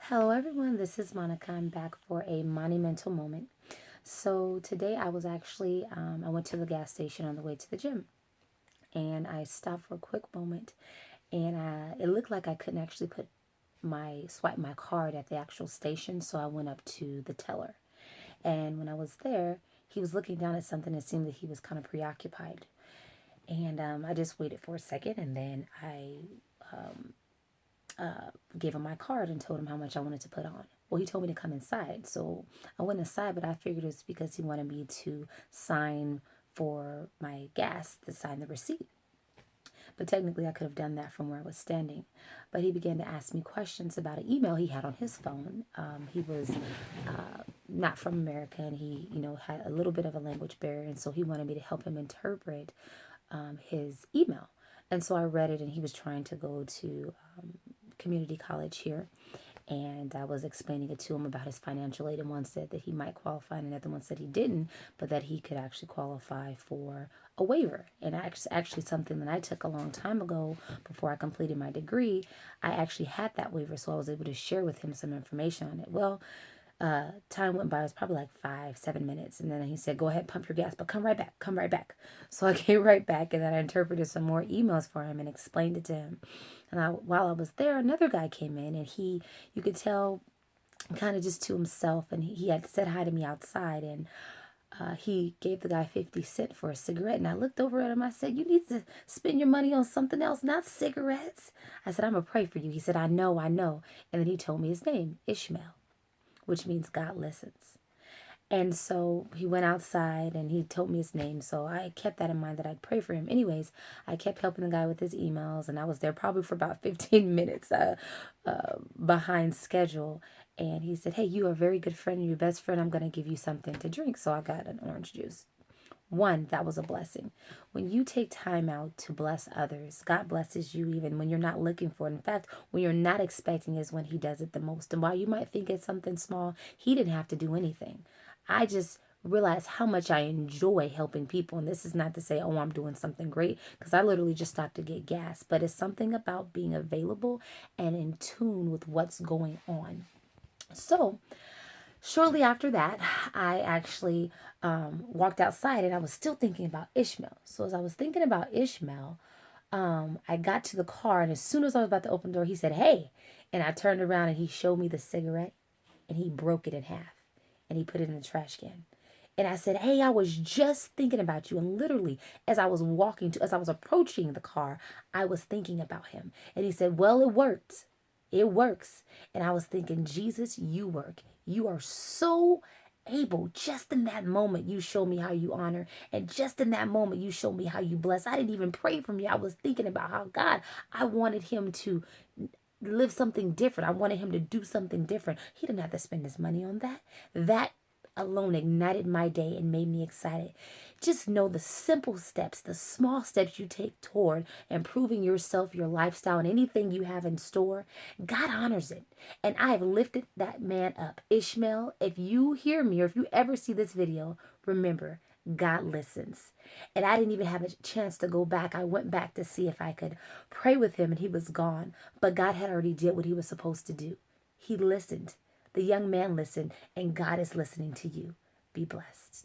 Hello, everyone. This is Monica. I'm back for a monumental moment. So today I was actually I went to the gas station on the way to the gym, and I stopped for a quick moment, and it looked like I couldn't actually put my swipe my card at the actual station, so I went up to the teller, and when I was there, he was looking down at something. It seemed that he was kind of preoccupied, and I just waited for a second, and then I gave him my card and told him how much I wanted to put on. Well, he told me to come inside. So I went inside, but I figured it's because he wanted me to sign for my gas, to sign the receipt. But technically, I could have done that from where I was standing. But he began to ask me questions about an email he had on his phone. He was not from America, and he, had a little bit of a language barrier, and so he wanted me to help him interpret his email. And so I read it, and he was trying to go to community college here. And I was explaining it to him about his financial aid. And one said that he might qualify, and another one said he didn't, but that he could actually qualify for a waiver. And actually something that I took a long time ago before I completed my degree. I actually had that waiver, so I was able to share with him some information on it. Well, time went by. It was probably like 5, 7 minutes. And then he said, go ahead, pump your gas, but come right back, come right back. So I came right back, and then I interpreted some more emails for him and explained it to him. And while I was there, another guy came in, and you could tell kind of just to himself, and he had said hi to me outside, and he gave the guy 50 cents for a cigarette. And I looked over at him. I said, you need to spend your money on something else, not cigarettes. I said, I'm going to pray for you. He said, I know, I know. And then he told me his name, Ishmael, which means God listens. And so he went outside and he told me his name. So I kept that in mind that I'd pray for him. Anyways, I kept helping the guy with his emails, and I was there probably for about 15 minutes behind schedule. And he said, hey, you are a very good friend, your best friend. I'm going to give you something to drink. So I got an orange juice. One, that was a blessing. When you take time out to bless others, God blesses you even when you're not looking for it. In fact, when you're not expecting is when he does it the most. And while you might think it's something small, he didn't have to do anything. I just realized how much I enjoy helping people. And this is not to say, oh, I'm doing something great, because I literally just stopped to get gas. But it's something about being available and in tune with what's going on. So, shortly after that, I actually walked outside, and I was still thinking about Ishmael. So as I was thinking about Ishmael, I got to the car, and as soon as I was about to open the door, he said, hey. And I turned around, and he showed me the cigarette, and he broke it in half, and he put it in the trash can. And I said, hey, I was just thinking about you. And literally, as I was approaching the car, I was thinking about him. And he said, well, it worked. It works. And I was thinking, Jesus, you work. You are so able. Just in that moment, you show me how you honor. And just in that moment, you show me how you bless. I didn't even pray for me. I was thinking about how God, I wanted him to live something different. I wanted him to do something different. He didn't have to spend his money on that. That alone ignited my day and made me excited. Just know the simple steps, the small steps you take toward improving yourself, your lifestyle, and anything you have in store. God honors it. And I have lifted that man up. Ishmael, if you hear me or if you ever see this video, remember, God listens. And I didn't even have a chance to go back. I went back to see if I could pray with him, and he was gone. But God had already did what he was supposed to do. He listened. The young man listened, and God is listening to you. Be blessed.